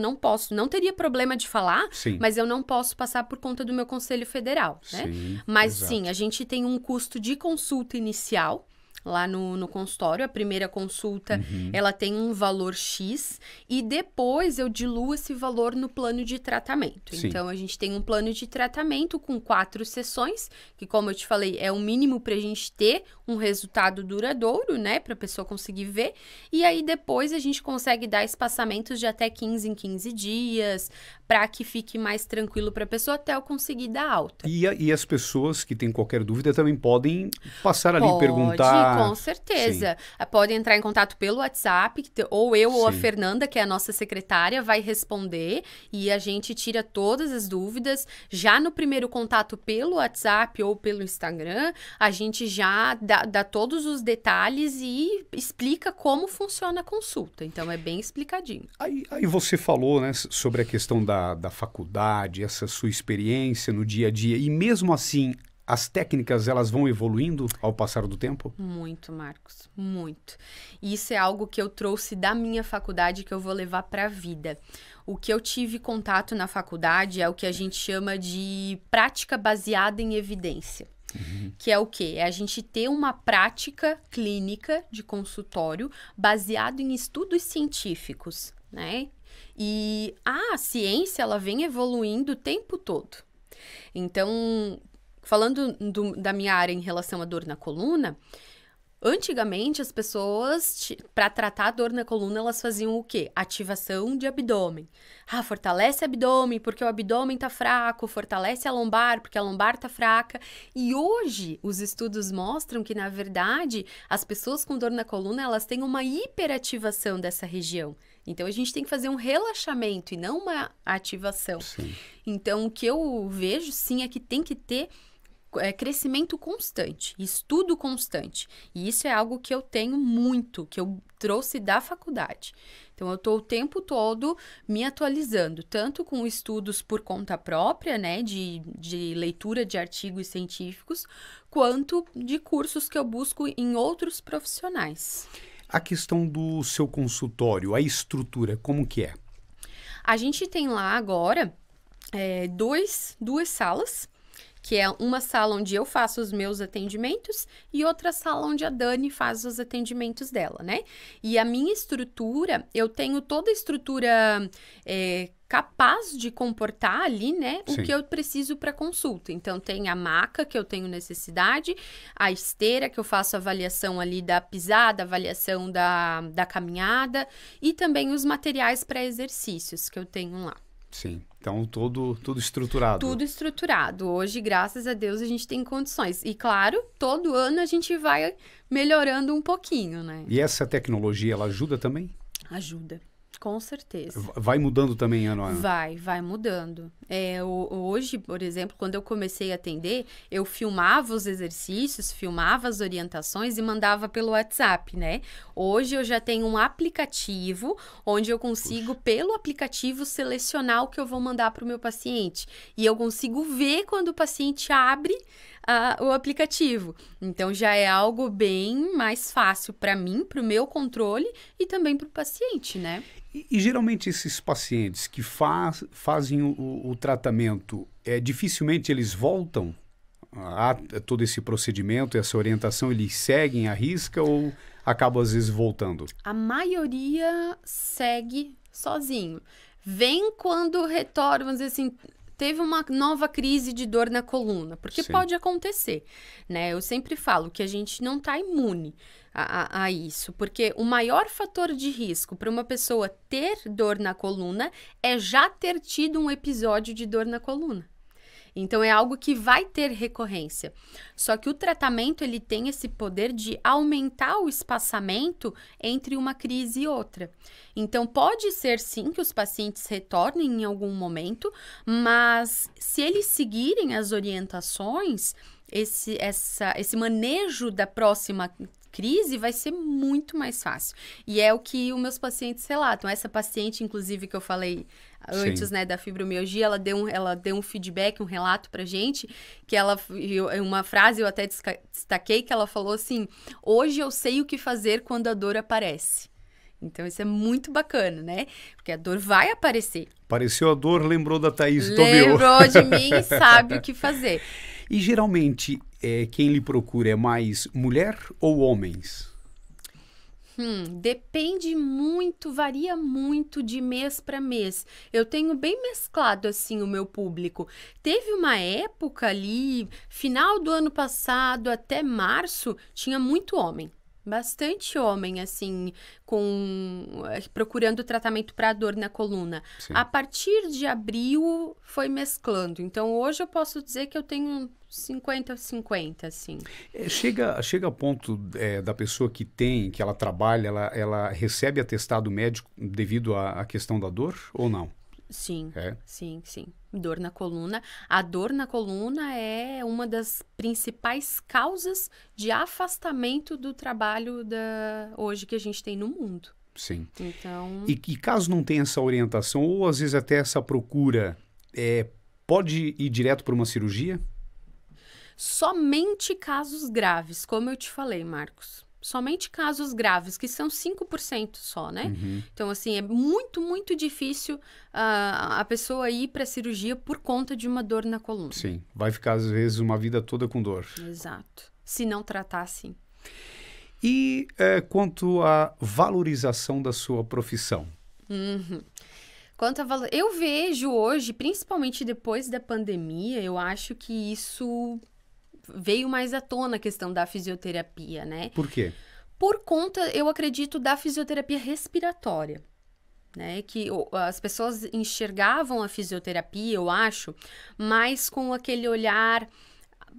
Speaker 2: não posso, não teria problema de falar, mas eu não posso passar por conta do meu Conselho Federal, né? Mas sim, a gente tem um custo de consulta inicial, lá no consultório, a primeira consulta, ela tem um valor X e depois eu diluo esse valor no plano de tratamento. Então, a gente tem um plano de tratamento com 4 sessões, que como eu te falei, é o mínimo para a gente ter um resultado duradouro, né, para a pessoa conseguir ver. E aí, depois, a gente consegue dar espaçamentos de até 15 em 15 dias, para que fique mais tranquilo para a pessoa até eu conseguir dar alta.
Speaker 1: E as pessoas que têm qualquer dúvida também podem passar ali e perguntar.
Speaker 2: Com certeza. Pode entrar em contato pelo WhatsApp, ou eu ou a Fernanda, que é a nossa secretária, vai responder e a gente tira todas as dúvidas. Já no primeiro contato pelo WhatsApp ou pelo Instagram, a gente já dá todos os detalhes e explica como funciona a consulta. Então, é bem explicadinho.
Speaker 1: Aí você falou, né, sobre a questão da faculdade, essa sua experiência no dia a dia, e mesmo assim, as técnicas, elas vão evoluindo ao passar do tempo?
Speaker 2: Muito, Marcos, muito. Isso é algo que eu trouxe da minha faculdade que eu vou levar para a vida. O que eu tive contato na faculdade é o que a gente chama de prática baseada em evidência. Que é o quê? É a gente ter uma prática clínica de consultório baseado em estudos científicos, né? E a ciência, ela vem evoluindo o tempo todo. Então, falando da minha área em relação à dor na coluna, antigamente as pessoas, para tratar a dor na coluna, elas faziam o quê? Ativação de abdômen. Fortalece o abdômen porque o abdômen tá fraco, fortalece a lombar porque a lombar tá fraca. E hoje os estudos mostram que, na verdade, as pessoas com dor na coluna, elas têm uma hiperativação dessa região. Então, a gente tem que fazer um relaxamento e não uma ativação. Então, o que eu vejo, sim, é que tem que ter crescimento constante, estudo constante. E isso é algo que eu tenho muito, que eu trouxe da faculdade. Então, eu estou o tempo todo me atualizando, tanto com estudos por conta própria, né, de leitura de artigos científicos, quanto de cursos que eu busco em outros profissionais.
Speaker 1: A questão do seu consultório, a estrutura, como que é?
Speaker 2: A gente tem lá agora duas salas, que é uma sala onde eu faço os meus atendimentos e outra sala onde a Dani faz os atendimentos dela, né? E a minha estrutura, eu tenho toda a estrutura capaz de comportar ali, né, o que eu preciso para consulta. Então, tem a maca, que eu tenho necessidade, a esteira, que eu faço avaliação ali da pisada, avaliação da caminhada, e também os materiais para exercícios que eu tenho lá.
Speaker 1: Sim, então tudo estruturado.
Speaker 2: Tudo estruturado. Hoje, graças a Deus, a gente tem condições. E, claro, todo ano a gente vai melhorando um pouquinho, né?
Speaker 1: E essa tecnologia, ela ajuda também?
Speaker 2: Ajuda. Com certeza.
Speaker 1: Vai mudando também ano a ano?
Speaker 2: Vai mudando. Hoje, por exemplo, quando eu comecei a atender, eu filmava os exercícios, filmava as orientações e mandava pelo WhatsApp, né? Hoje eu já tenho um aplicativo onde eu consigo, pelo aplicativo, selecionar o que eu vou mandar para o meu paciente. E eu consigo ver quando o paciente abre o aplicativo. Então, já é algo bem mais fácil para mim, para o meu controle e também para o paciente, né?
Speaker 1: E geralmente esses pacientes que fazem o tratamento, dificilmente eles voltam a todo esse procedimento, essa orientação, eles seguem à risca ou acabam às vezes voltando?
Speaker 2: A maioria segue sozinho. Vem quando retorna, vamos dizer assim, teve uma nova crise de dor na coluna, porque
Speaker 1: Sim.
Speaker 2: pode acontecer, né? Eu sempre falo que a gente não está imune a isso, porque o maior fator de risco para uma pessoa ter dor na coluna é já ter tido um episódio de dor na coluna. Então, é algo que vai ter recorrência. Só que o tratamento, ele tem esse poder de aumentar o espaçamento entre uma crise e outra. Então, pode ser, sim, que os pacientes retornem em algum momento, mas se eles seguirem as orientações, esse manejo da próxima crise vai ser muito mais fácil. E é o que os meus pacientes relatam. Essa paciente, inclusive, que eu falei antes, né, da fibromialgia, ela deu um feedback, um relato pra gente, que uma frase eu até destaquei, que ela falou assim: hoje eu sei o que fazer quando a dor aparece. Então, isso é muito bacana, né? Porque a dor vai aparecer.
Speaker 1: Apareceu a dor, lembrou da Thaís Tobiot.
Speaker 2: Lembrou de mim e sabe o que fazer.
Speaker 1: E geralmente, quem lhe procura é mais mulher ou homens?
Speaker 2: Depende muito, varia muito de mês para mês. Eu tenho bem mesclado assim o meu público. Teve uma época ali, final do ano passado até março, tinha muito homem. Bastante homem, assim, procurando tratamento para dor na coluna.
Speaker 1: Sim.
Speaker 2: A partir de abril, foi mesclando. Então, hoje eu posso dizer que eu tenho 50-50, assim.
Speaker 1: Chega a ponto da pessoa que ela trabalha, ela recebe atestado médico devido à questão da dor ou não?
Speaker 2: Sim, sim. Dor na coluna. A dor na coluna é uma das principais causas de afastamento do trabalho hoje que a gente tem no mundo.
Speaker 1: Sim.
Speaker 2: Então...
Speaker 1: E caso não tenha essa orientação, ou às vezes até essa procura, pode ir direto para uma cirurgia?
Speaker 2: Somente casos graves, como eu te falei, Marcos. Somente casos graves, que são 5% só, né?
Speaker 1: Uhum.
Speaker 2: Então, assim, é muito, muito difícil a pessoa ir para a cirurgia por conta de uma dor na coluna.
Speaker 1: Sim, vai ficar às vezes uma vida toda com dor.
Speaker 2: Exato. Se não tratar, sim.
Speaker 1: E quanto à valorização da sua profissão?
Speaker 2: Quanto a valor... Eu vejo hoje, principalmente depois da pandemia, eu acho que isso veio mais à tona a questão da fisioterapia, né?
Speaker 1: Por quê?
Speaker 2: Por conta, eu acredito, da fisioterapia respiratória, né? Que as pessoas enxergavam a fisioterapia, eu acho, mais com aquele olhar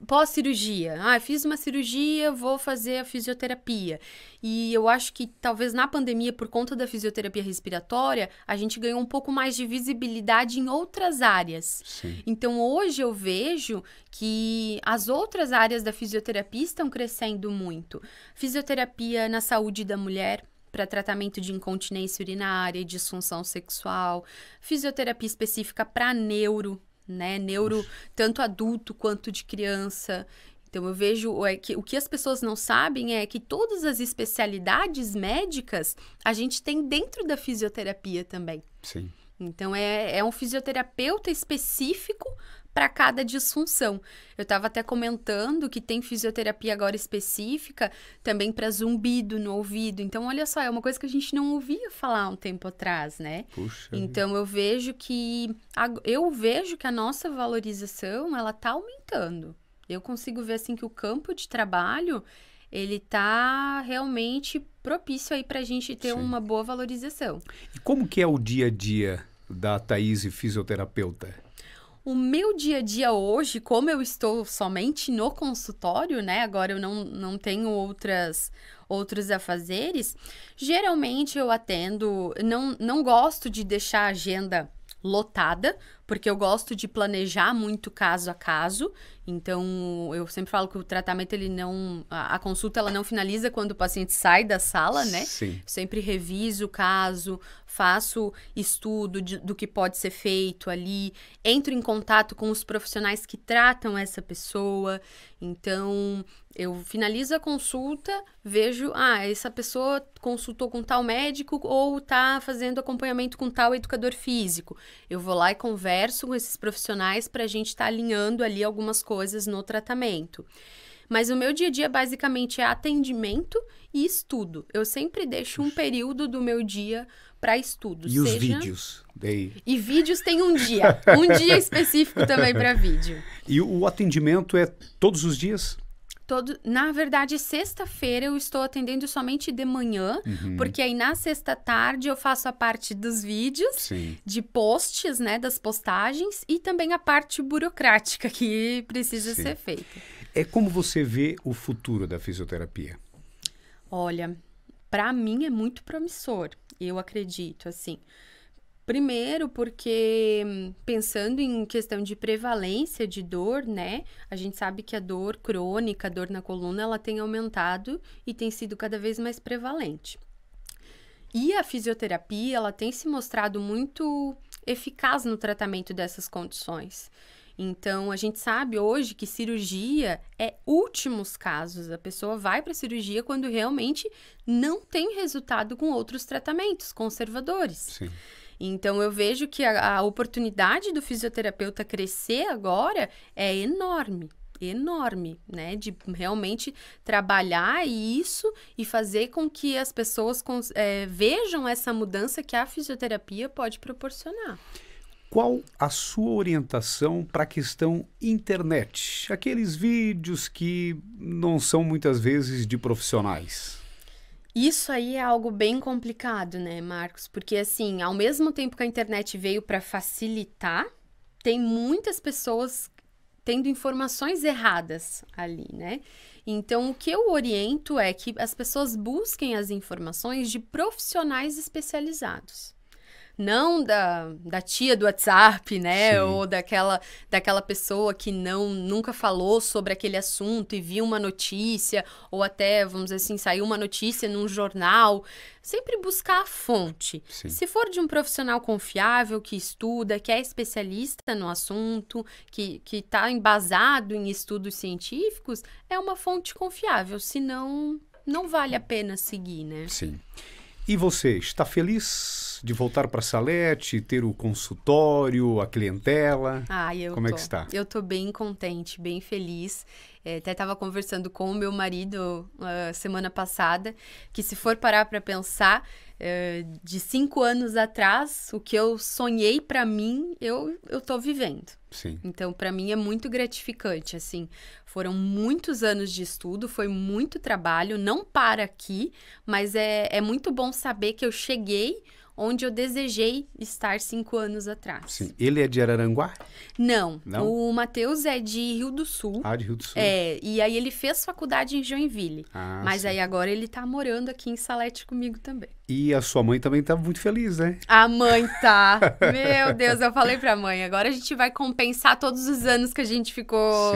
Speaker 2: pós-cirurgia. Fiz uma cirurgia, vou fazer a fisioterapia. E eu acho que talvez na pandemia, por conta da fisioterapia respiratória, a gente ganhou um pouco mais de visibilidade em outras áreas.
Speaker 1: Sim.
Speaker 2: Então, hoje eu vejo que as outras áreas da fisioterapia estão crescendo muito. Fisioterapia na saúde da mulher, para tratamento de incontinência urinária e disfunção sexual. Fisioterapia específica para neuro, né? Neuro, tanto adulto quanto de criança. Então, eu vejo que o que as pessoas não sabem é que todas as especialidades médicas a gente tem dentro da fisioterapia também.
Speaker 1: Sim.
Speaker 2: Então, é um fisioterapeuta específico para cada disfunção. Eu estava até comentando que tem fisioterapia agora específica também para zumbido no ouvido. Então, olha só, é uma coisa que a gente não ouvia falar um tempo atrás, né?
Speaker 1: Puxa.
Speaker 2: Então, eu vejo que a nossa valorização, ela tá aumentando. Eu consigo ver, assim, que o campo de trabalho, ele tá realmente propício aí pra gente ter uma boa valorização.
Speaker 1: E como que é o dia a dia da Thaís fisioterapeuta?
Speaker 2: O meu dia a dia hoje, como eu estou somente no consultório, né? Agora eu não tenho outros afazeres. Geralmente eu atendo, não gosto de deixar a agenda lotada, porque eu gosto de planejar muito caso a caso. Então, eu sempre falo que o tratamento, a consulta, ela não finaliza quando o paciente sai da sala, né?
Speaker 1: Sim.
Speaker 2: Sempre reviso o caso, faço estudo do que pode ser feito ali, entro em contato com os profissionais que tratam essa pessoa. Então, eu finalizo a consulta, vejo, essa pessoa consultou com tal médico ou está fazendo acompanhamento com tal educador físico. Eu vou lá e converso com esses profissionais para a gente estar alinhando ali algumas coisas no tratamento. Mas o meu dia a dia basicamente é atendimento e estudo. Eu sempre deixo um período do meu dia para estudo.
Speaker 1: E os vídeos? Daí...
Speaker 2: E vídeos tem um dia específico também para vídeo.
Speaker 1: E o atendimento é todos os dias?
Speaker 2: Na verdade, sexta-feira eu estou atendendo somente de manhã, porque aí na sexta tarde eu faço a parte dos vídeos,
Speaker 1: Sim.
Speaker 2: de posts, né, das postagens, e também a parte burocrática que precisa
Speaker 1: Sim.
Speaker 2: ser feita.
Speaker 1: É como você vê o futuro da fisioterapia?
Speaker 2: Olha, para mim é muito promissor, eu acredito, assim. Primeiro, porque pensando em questão de prevalência de dor, né? A gente sabe que a dor crônica, a dor na coluna, ela tem aumentado e tem sido cada vez mais prevalente. E a fisioterapia, ela tem se mostrado muito eficaz no tratamento dessas condições. Então, a gente sabe hoje que cirurgia é últimos casos. A pessoa vai para a cirurgia quando realmente não tem resultado com outros tratamentos conservadores.
Speaker 1: Sim.
Speaker 2: Então, eu vejo que a oportunidade do fisioterapeuta crescer agora é enorme, né? De realmente trabalhar isso e fazer com que as pessoas vejam essa mudança que a fisioterapia pode proporcionar.
Speaker 1: Qual a sua orientação para a questão internet? Aqueles vídeos que não são muitas vezes de profissionais.
Speaker 2: Isso aí é algo bem complicado, né, Marcos? Porque, assim, ao mesmo tempo que a internet veio para facilitar, tem muitas pessoas tendo informações erradas ali, né? Então, o que eu oriento é que as pessoas busquem as informações de profissionais especializados. Não da tia do WhatsApp, né? Sim. Ou daquela pessoa que nunca falou sobre aquele assunto e viu uma notícia, ou até, vamos dizer assim, saiu uma notícia num jornal. Sempre buscar a fonte.
Speaker 1: Sim.
Speaker 2: Se for de um profissional confiável, que estuda, que é especialista no assunto, que está embasado em estudos científicos, é uma fonte confiável. Senão, não vale a pena seguir, né?
Speaker 1: Sim. E você, está feliz de voltar para a Salete, ter o consultório, a clientela? Como é que está?
Speaker 2: Eu estou bem contente, bem feliz. Até estava conversando com o meu marido semana passada, que se for parar para pensar, de 5 anos atrás, o que eu sonhei para mim, eu estou vivendo.
Speaker 1: Sim.
Speaker 2: Então, para mim é muito gratificante, assim. Foram muitos anos de estudo, foi muito trabalho, não para aqui, mas é muito bom saber que eu cheguei onde eu desejei estar 5 anos atrás.
Speaker 1: Sim. Ele é de Araranguá?
Speaker 2: Não. O Matheus é de Rio do Sul.
Speaker 1: Ah, de Rio do Sul.
Speaker 2: E aí ele fez faculdade em Joinville. Mas
Speaker 1: sim.
Speaker 2: Aí agora ele tá morando aqui em Salete comigo também.
Speaker 1: E a sua mãe também tá muito feliz, né?
Speaker 2: A mãe tá. Meu Deus, eu falei pra mãe, agora a gente vai compensar todos os anos que a gente ficou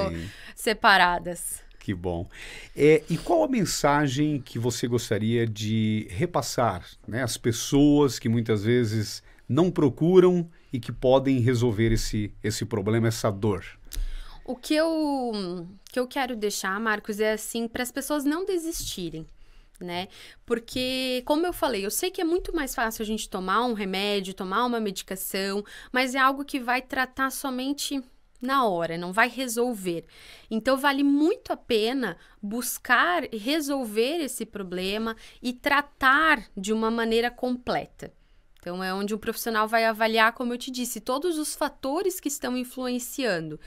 Speaker 2: separadas.
Speaker 1: Que bom. E qual a mensagem que você gostaria de repassar, né, às pessoas que muitas vezes não procuram e que podem resolver esse problema, essa dor?
Speaker 2: O que eu quero deixar, Marcos, é assim, para as pessoas não desistirem, né? Porque, como eu falei, eu sei que é muito mais fácil a gente tomar um remédio, tomar uma medicação, mas é algo que vai tratar somente na hora, não vai resolver. Então, vale muito a pena buscar resolver esse problema e tratar de uma maneira completa. Então, é onde o profissional vai avaliar, como eu te disse, todos os fatores que estão influenciando.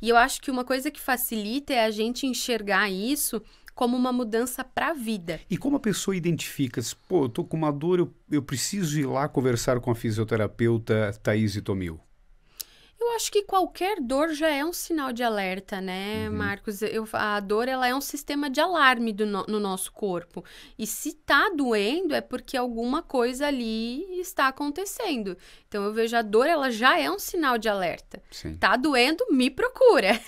Speaker 2: E eu acho que uma coisa que facilita é a gente enxergar isso como uma mudança para a vida.
Speaker 1: E como a pessoa identifica, pô, eu tô com uma dor, eu preciso ir lá conversar com a fisioterapeuta Thaís Itomil?
Speaker 2: Eu acho que qualquer dor já é um sinal de alerta, né, Marcos? A dor, ela é um sistema de alarme no nosso corpo. E se tá doendo, é porque alguma coisa ali está acontecendo. Então, eu vejo a dor, ela já é um sinal de alerta.
Speaker 1: Sim.
Speaker 2: Tá doendo, me procura.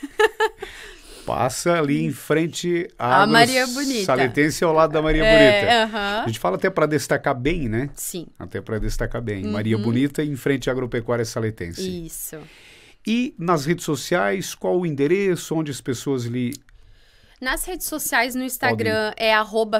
Speaker 1: Passa ali em frente à
Speaker 2: Maria Bonita.
Speaker 1: Saletense ao lado da Maria Bonita.
Speaker 2: A
Speaker 1: gente fala até para destacar bem, né?
Speaker 2: Sim.
Speaker 1: Até para destacar bem. Maria Bonita em frente à Agropecuária Saletense.
Speaker 2: Isso.
Speaker 1: E nas redes sociais, qual o endereço, onde as pessoas lhe
Speaker 2: Nas redes sociais, no Instagram é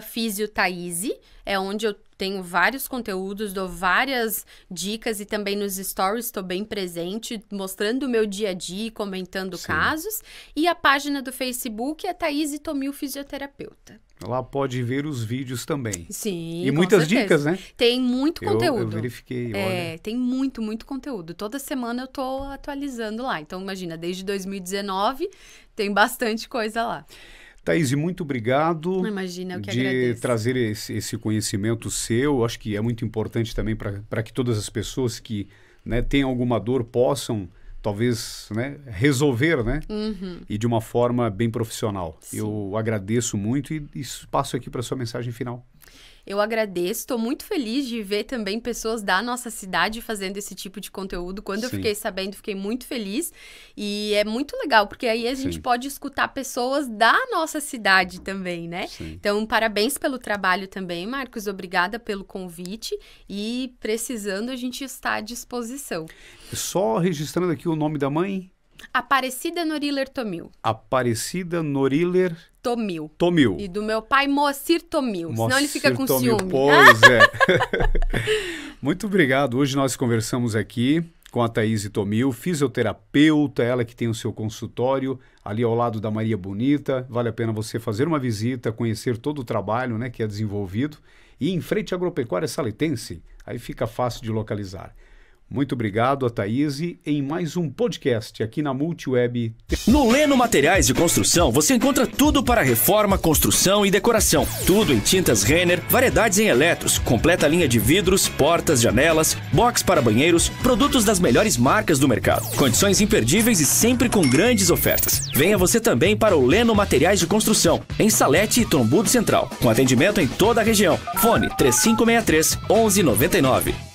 Speaker 2: @fisiothaise, é onde eu tenho vários conteúdos, dou várias dicas e também nos stories estou bem presente, mostrando o meu dia a dia, comentando casos. E a página do Facebook é Thaise Tomil Fisioterapeuta.
Speaker 1: Lá pode ver os vídeos também.
Speaker 2: Sim,
Speaker 1: e muitas dicas, né?
Speaker 2: Tem muito conteúdo.
Speaker 1: Eu verifiquei, olha.
Speaker 2: Tem muito conteúdo. Toda semana eu tô atualizando lá. Então, imagina, desde 2019 tem bastante coisa lá.
Speaker 1: Thaise, muito obrigado.
Speaker 2: Imagina, eu que
Speaker 1: de
Speaker 2: agradeço.
Speaker 1: trazer esse conhecimento seu. Acho que é muito importante também para que todas as pessoas que, né, tenham alguma dor possam, talvez, né, resolver, né? E de uma forma bem profissional.
Speaker 2: Sim.
Speaker 1: Eu agradeço muito e passo aqui para a sua mensagem final.
Speaker 2: Eu agradeço, estou muito feliz de ver também pessoas da nossa cidade fazendo esse tipo de conteúdo. Quando eu fiquei sabendo, fiquei muito feliz. E é muito legal, porque aí a gente pode escutar pessoas da nossa cidade também, né?
Speaker 1: Sim.
Speaker 2: Então, parabéns pelo trabalho também, Marcos. Obrigada pelo convite. E precisando, a gente está à disposição.
Speaker 1: Só registrando aqui o nome da mãe.
Speaker 2: Aparecida Noriller Tomil.
Speaker 1: Aparecida Noriller
Speaker 2: Tomil. E do meu pai, Moacir Tomil. Senão ele fica com ciúme.
Speaker 1: Pois é. Muito obrigado. Hoje nós conversamos aqui com a Thaise Tomil, fisioterapeuta, ela que tem o seu consultório ali ao lado da Maria Bonita. Vale a pena você fazer uma visita, conhecer todo o trabalho, né, que é desenvolvido. E em frente à Agropecuária Saletense, aí fica fácil de localizar. Muito obrigado a Thaise em mais um podcast aqui na Multiweb.
Speaker 3: No Leno Materiais de Construção você encontra tudo para reforma, construção e decoração. Tudo em tintas Renner, variedades em eletros, completa linha de vidros, portas, janelas, box para banheiros, produtos das melhores marcas do mercado. Condições imperdíveis e sempre com grandes ofertas. Venha você também para o Leno Materiais de Construção, em Salete e Trombudo Central, com atendimento em toda a região. Fone 3563 1199.